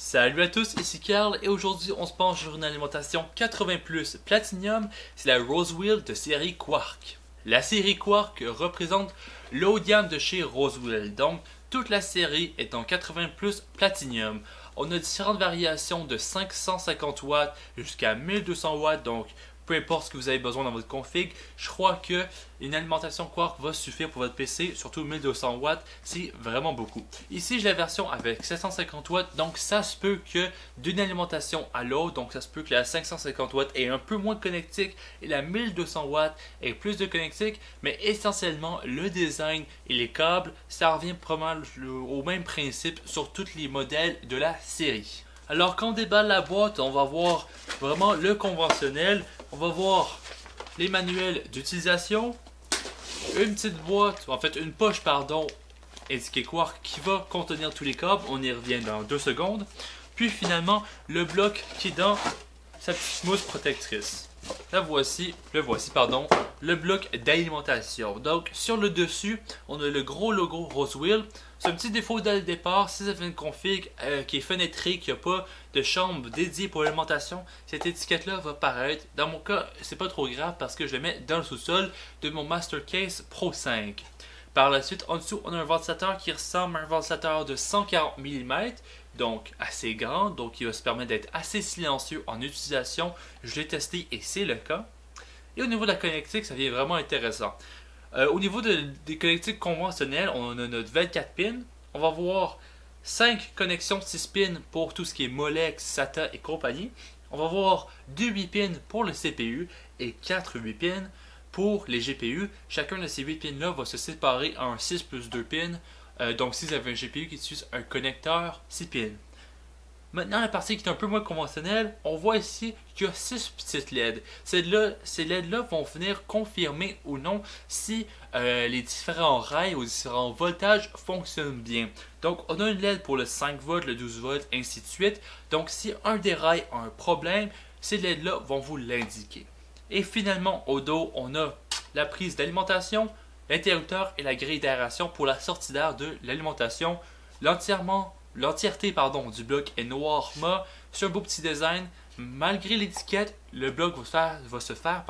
Salut à tous, ici Carl et aujourd'hui on se penche sur une alimentation 80+ Platinum, c'est la Rosewheel de série Quark. La série Quark représente le haut de gamme de chez Rosewheel, donc toute la série est en 80+ Platinum. On a différentes variations de 550 watts jusqu'à 1200 watts, donc peu importe ce que vous avez besoin dans votre config, je crois que une alimentation Quark va suffire pour votre PC, surtout 1200 watts, c'est vraiment beaucoup. Ici, j'ai la version avec 750 watts, donc ça se peut que d'une alimentation à l'autre, donc ça se peut que la 550 watts ait un peu moins de connectique et la 1200 watts ait plus de connectique, mais essentiellement, le design et les câbles, ça revient probablement au même principe sur tous les modèles de la série. Alors quand on déballe la boîte, on va voir vraiment le conventionnel, on va voir les manuels d'utilisation, une petite boîte, en fait une poche pardon, indiquée Quark qui va contenir tous les câbles, on y revient dans 2 secondes, puis finalement le bloc qui est dans sa petite mousse protectrice. Le voici, le bloc d'alimentation. Donc sur le dessus, on a le gros logo Rosewheel. C'est un petit défaut dès le départ, si vous avez une config qui est fenêtrée, qui n'a pas de chambre dédiée pour l'alimentation, cette étiquette-là va paraître. Dans mon cas, c'est pas trop grave parce que je le mets dans le sous-sol de mon Mastercase Pro 5. Par la suite, en dessous, on a un ventilateur qui ressemble à un ventilateur de 140 mm, donc assez grand, donc il va se permettre d'être assez silencieux en utilisation. Je l'ai testé et c'est le cas. Et au niveau de la connectique, ça devient vraiment intéressant. Au niveau des connectiques conventionnelles, on a notre 24 pins. On va voir 5 connexions 6 pins pour tout ce qui est Molex, SATA et compagnie. On va voir 2 8 pins pour le CPU et 4 8 pins pour les GPU. Chacun de ces 8 pins-là va se séparer en 6 plus 2 pins. Donc si vous avez un GPU qui utilise un connecteur 6 pins. Maintenant, la partie qui est un peu moins conventionnelle, on voit ici qu'il y a 6 petites LED. Ces LED-là vont venir confirmer ou non si les différents rails ou différents voltages fonctionnent bien. Donc, on a une LED pour le 5 volts, le 12 volts, ainsi de suite. Donc, si un des rails a un problème, ces LED-là vont vous l'indiquer. Et finalement, au dos, on a la prise d'alimentation, l'interrupteur et la grille d'aération pour la sortie d'air de l'alimentation. L'entièreté du bloc est noir mat. C'est un beau petit design. Malgré l'étiquette, le bloc va se faire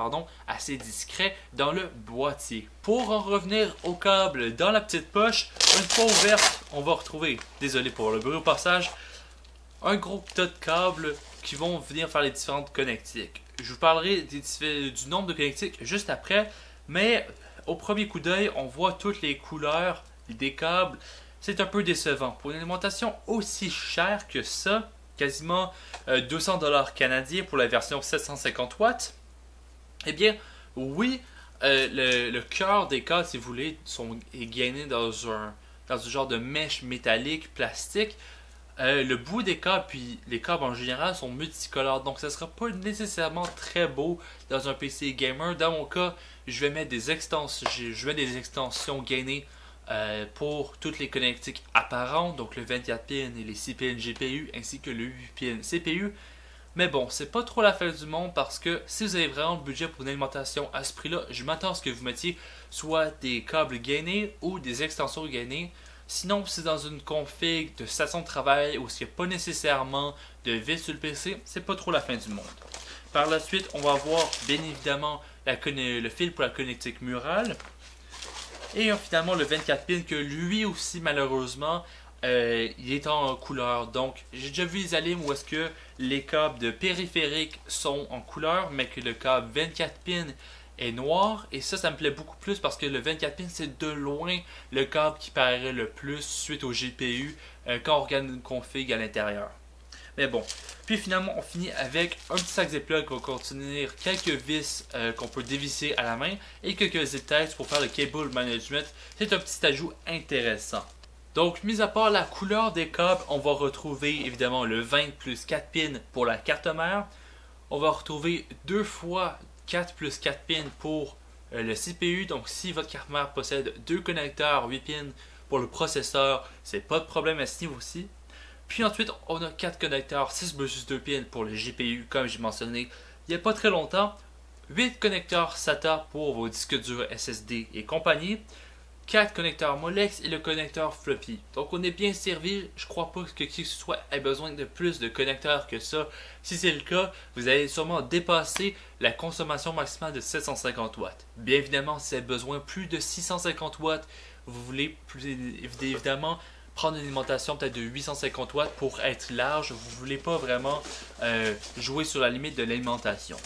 assez discret dans le boîtier. Pour en revenir au câble dans la petite poche, une fois ouverte, on va retrouver, désolé pour le bruit au passage, un gros tas de câbles qui vont venir faire les différentes connectiques. Je vous parlerai du nombre de connectiques juste après, mais au premier coup d'œil, on voit toutes les couleurs des câbles. C'est un peu décevant. Pour une alimentation aussi chère que ça, quasiment 200$ canadiens pour la version 750 watts, eh bien, oui, le cœur des câbles, si vous voulez, est gainé dans un genre de mèche métallique, plastique. Le bout des câbles, puis les câbles en général, sont multicolores, donc ça ne sera pas nécessairement très beau dans un PC gamer. Dans mon cas, je vais mettre des extensions gainées pour toutes les connectiques apparentes, donc le 24 pins et les 6 pins GPU ainsi que le 8 pins CPU. Mais bon, c'est pas trop la fin du monde parce que si vous avez vraiment le budget pour une alimentation à ce prix-là, je m'attends à ce que vous mettiez soit des câbles gainés ou des extensions gainées. Sinon, si c'est dans une config de station de travail où il n'y a pas nécessairement de vis sur le PC, c'est pas trop la fin du monde. Par la suite, on va voir bien évidemment le fil pour la connectique murale. Et finalement le 24 pins que lui aussi malheureusement il est en couleur. Donc j'ai déjà vu les alimes où est-ce que les câbles de périphérique sont en couleur mais que le câble 24 pins est noir. Et ça me plaît beaucoup plus parce que le 24 pins c'est de loin le câble qui paraît le plus suite au GPU quand on regarde une config à l'intérieur. Mais bon, puis finalement on finit avec un petit sac Ziploc qui va contenir quelques vis qu'on peut dévisser à la main et quelques zip ties pour faire le cable management. C'est un petit ajout intéressant. Donc mis à part la couleur des câbles, on va retrouver évidemment le 20 plus 4 pins pour la carte mère. On va retrouver 2 fois 4 plus 4 pins pour le CPU. Donc si votre carte mère possède 2 connecteurs 8 pins pour le processeur, c'est pas de problème à ce niveau-ci. Puis ensuite, on a 4 connecteurs 6 plus 2 pins pour le GPU, comme j'ai mentionné il n'y a pas très longtemps. 8 connecteurs SATA pour vos disques durs SSD et compagnie. 4 connecteurs Molex et le connecteur floppy. Donc on est bien servi, je crois pas que qui que ce soit ait besoin de plus de connecteurs que ça. Si c'est le cas, vous allez sûrement dépasser la consommation maximale de 750 watts. Bien évidemment, si vous avez besoin plus de 650 watts, vous voulez évidemment prendre une alimentation peut-être de 850 watts pour être large. Vous ne voulez pas vraiment jouer sur la limite de l'alimentation.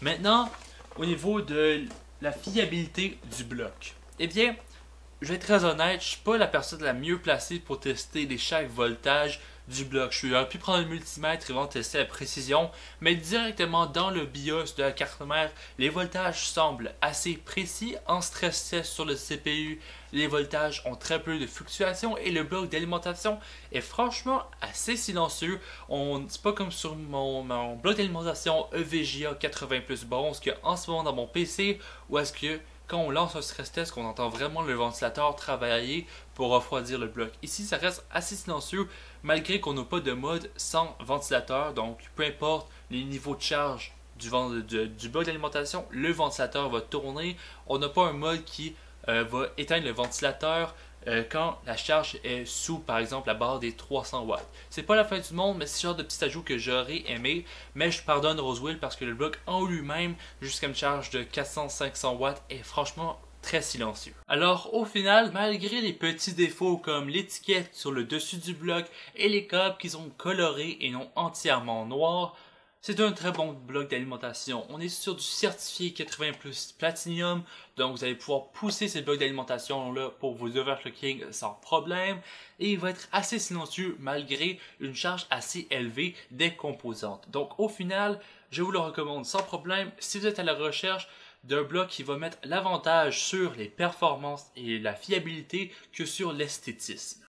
Maintenant, au niveau de la fiabilité du bloc. Eh bien, je vais être très honnête, je ne suis pas la personne la mieux placée pour tester les chaque voltage du bloc. Je suis pu prendre le multimètre et vraiment tester la précision, mais directement dans le BIOS de la carte mère, les voltages semblent assez précis. En stress test sur le CPU, les voltages ont très peu de fluctuations et le bloc d'alimentation est franchement assez silencieux. C'est pas comme sur mon bloc d'alimentation EVGA 80 plus bronze qu'il y a en ce moment dans mon PC, où est-ce que quand on lance un stress test, qu'on entend vraiment le ventilateur travailler pour refroidir le bloc. Ici, ça reste assez silencieux, malgré qu'on n'a pas de mode sans ventilateur. Donc, peu importe les niveaux de charge du bloc d'alimentation, le ventilateur va tourner. On n'a pas un mode qui va éteindre le ventilateur quand la charge est sous, par exemple, la barre des 300 watts. C'est pas la fin du monde, mais c'est ce genre de petit ajout que j'aurais aimé. Mais je pardonne Rosewill parce que le bloc en lui-même, jusqu'à une charge de 400-500 watts, est franchement très silencieux. Alors au final, malgré les petits défauts comme l'étiquette sur le dessus du bloc et les câbles qui sont colorés et non entièrement noirs, c'est un très bon bloc d'alimentation. On est sur du certifié 80 plus Platinum, donc vous allez pouvoir pousser ces blocs d'alimentation là pour vos overclocking sans problème, et il va être assez silencieux malgré une charge assez élevée des composantes. Donc au final, je vous le recommande sans problème si vous êtes à la recherche d'un bloc qui va mettre l'avantage sur les performances et la fiabilité que sur l'esthétisme.